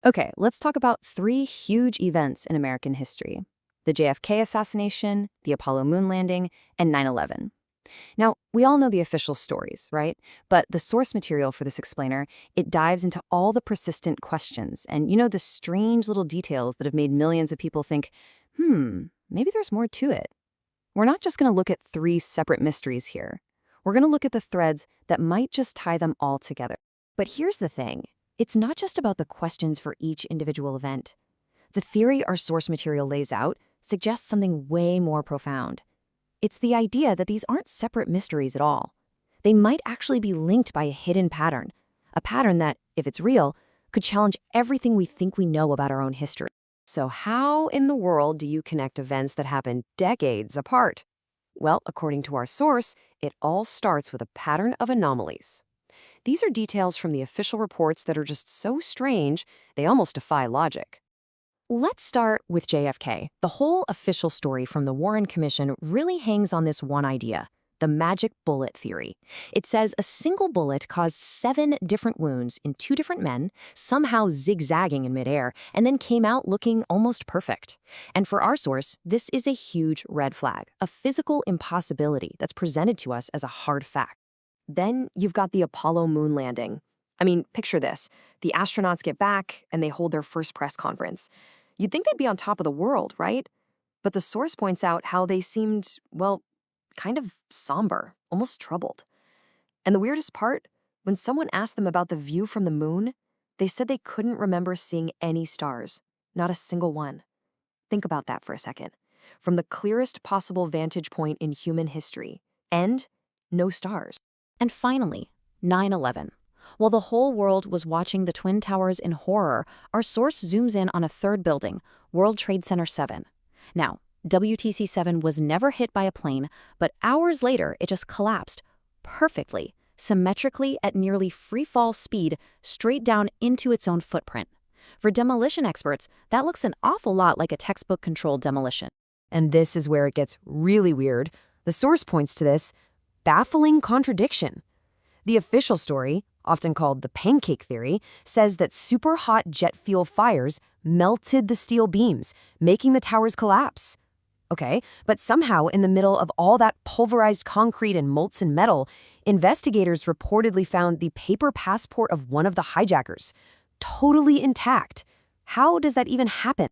Okay, let's talk about three huge events in American history: the JFK assassination, the Apollo moon landing, and 9/11. Now, we all know the official stories, right? But the source material for this explainer, it dives into all the persistent questions and, the strange little details that have made millions of people think, maybe there's more to it. We're not just going to look at three separate mysteries here. We're going to look at the threads that might just tie them all together. But here's the thing. It's not just about the questions for each individual event. The theory our source material lays out suggests something way more profound. It's the idea that these aren't separate mysteries at all. They might actually be linked by a hidden pattern, a pattern that, if it's real, could challenge everything we think we know about our own history. So how in the world do you connect events that happen decades apart? Well, according to our source, it all starts with a pattern of anomalies. These are details from the official reports that are just so strange, they almost defy logic. Let's start with JFK. The whole official story from the Warren Commission really hangs on this one idea: the magic bullet theory. It says a single bullet caused 7 different wounds in 2 different men, somehow zigzagging in midair, and then came out looking almost perfect. And for our source, this is a huge red flag, a physical impossibility that's presented to us as a hard fact. Then you've got the Apollo moon landing. I mean, picture this. The astronauts get back and they hold their first press conference. You'd think they'd be on top of the world, right? But the source points out how they seemed, well, kind of somber, almost troubled. And the weirdest part, when someone asked them about the view from the moon, they said they couldn't remember seeing any stars, not a single one. Think about that for a second. From the clearest possible vantage point in human history, and no stars. And finally, 9/11. While the whole world was watching the Twin Towers in horror, our source zooms in on a third building, World Trade Center 7. Now, WTC 7 was never hit by a plane, but hours later it just collapsed perfectly, symmetrically at nearly free-fall speed, straight down into its own footprint. For demolition experts, that looks an awful lot like a textbook-controlled demolition. And this is where it gets really weird. The source points to this baffling contradiction. The official story, often called the pancake theory, says that super hot jet fuel fires melted the steel beams, making the towers collapse. Okay, but somehow in the middle of all that pulverized concrete and molten metal, investigators reportedly found the paper passport of one of the hijackers, totally intact. How does that even happen?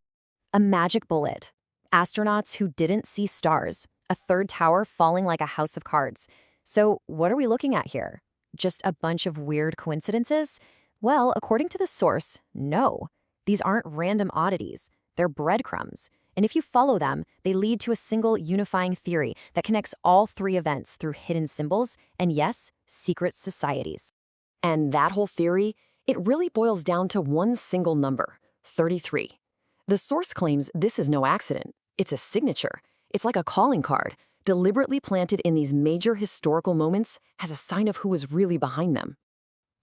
A magic bullet. Astronauts who didn't see stars. A third tower falling like a house of cards. So what are we looking at here? Just a bunch of weird coincidences? Well, according to the source, no. These aren't random oddities. They're breadcrumbs. And if you follow them, they lead to a single unifying theory that connects all three events through hidden symbols and, yes, secret societies. And that whole theory, it really boils down to one single number, 33. The source claims this is no accident. It's a signature. It's like a calling card, deliberately planted in these major historical moments as a sign of who was really behind them.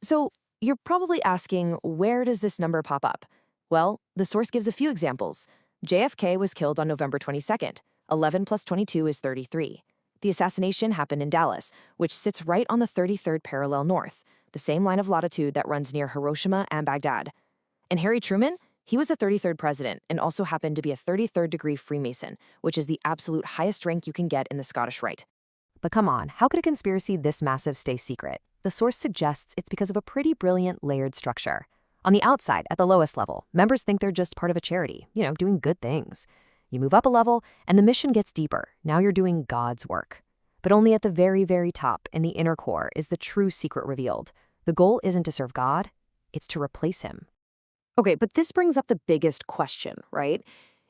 So you're probably asking, where does this number pop up? Well, the source gives a few examples. JFK was killed on November 22nd. 11 plus 22 is 33. The assassination happened in Dallas, which sits right on the 33rd parallel north, the same line of latitude that runs near Hiroshima and Baghdad. And Harry Truman, he was the 33rd president and also happened to be a 33rd degree Freemason, which is the absolute highest rank you can get in the Scottish Rite. But come on, how could a conspiracy this massive stay secret? The source suggests it's because of a pretty brilliant layered structure. On the outside, at the lowest level, members think they're just part of a charity, doing good things. You move up a level, and the mission gets deeper. Now you're doing God's work. But only at the very, very top, in the inner core, is the true secret revealed. The goal isn't to serve God, it's to replace him. Okay, but this brings up the biggest question, right?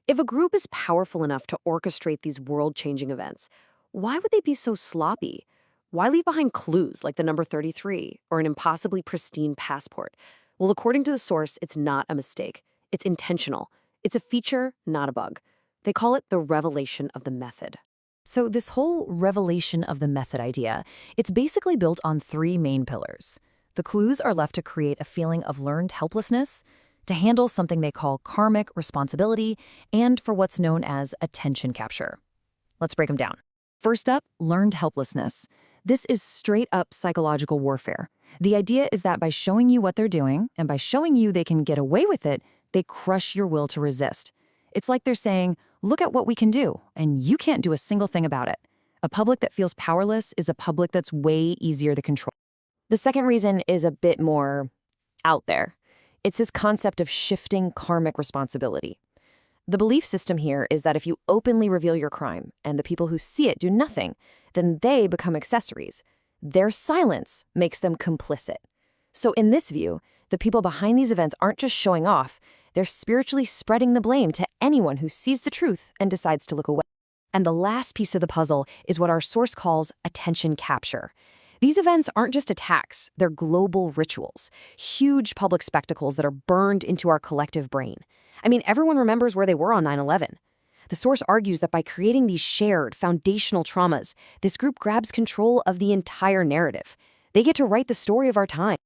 If a group is powerful enough to orchestrate these world-changing events, why would they be so sloppy? Why leave behind clues like the number 33 or an impossibly pristine passport? Well, according to the source, it's not a mistake. It's intentional. It's a feature, not a bug. They call it the revelation of the method. So this whole revelation of the method idea, it's basically built on 3 main pillars. The clues are left to create a feeling of learned helplessness, to handle something they call karmic responsibility, and for what's known as attention capture. Let's break them down. First up, learned helplessness. This is straight up psychological warfare. The idea is that by showing you what they're doing, and by showing you they can get away with it, they crush your will to resist. It's like they're saying, look at what we can do, and you can't do a single thing about it. A public that feels powerless is a public that's way easier to control. The second reason is a bit more out there. It's this concept of shifting karmic responsibility. The belief system here is that if you openly reveal your crime and the people who see it do nothing, then they become accessories. Their silence makes them complicit. So in this view, the people behind these events aren't just showing off, they're spiritually spreading the blame to anyone who sees the truth and decides to look away. And the last piece of the puzzle is what our source calls attention capture. These events aren't just attacks, they're global rituals, huge public spectacles that are burned into our collective brain. I mean, everyone remembers where they were on 9/11. The source argues that by creating these shared, foundational traumas, this group grabs control of the entire narrative. They get to write the story of our time.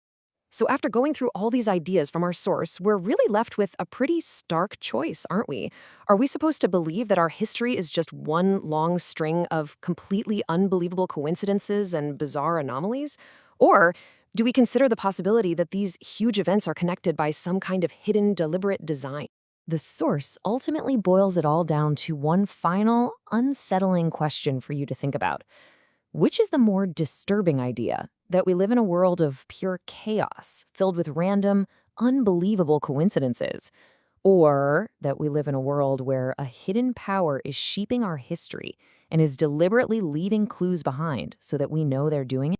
So after going through all these ideas from our source, we're really left with a pretty stark choice, aren't we? Are we supposed to believe that our history is just one long string of completely unbelievable coincidences and bizarre anomalies? Or do we consider the possibility that these huge events are connected by some kind of hidden, deliberate design? The source ultimately boils it all down to one final, unsettling question for you to think about. Which is the more disturbing idea? That we live in a world of pure chaos, filled with random, unbelievable coincidences? Or that we live in a world where a hidden power is shaping our history and is deliberately leaving clues behind so that we know they're doing it?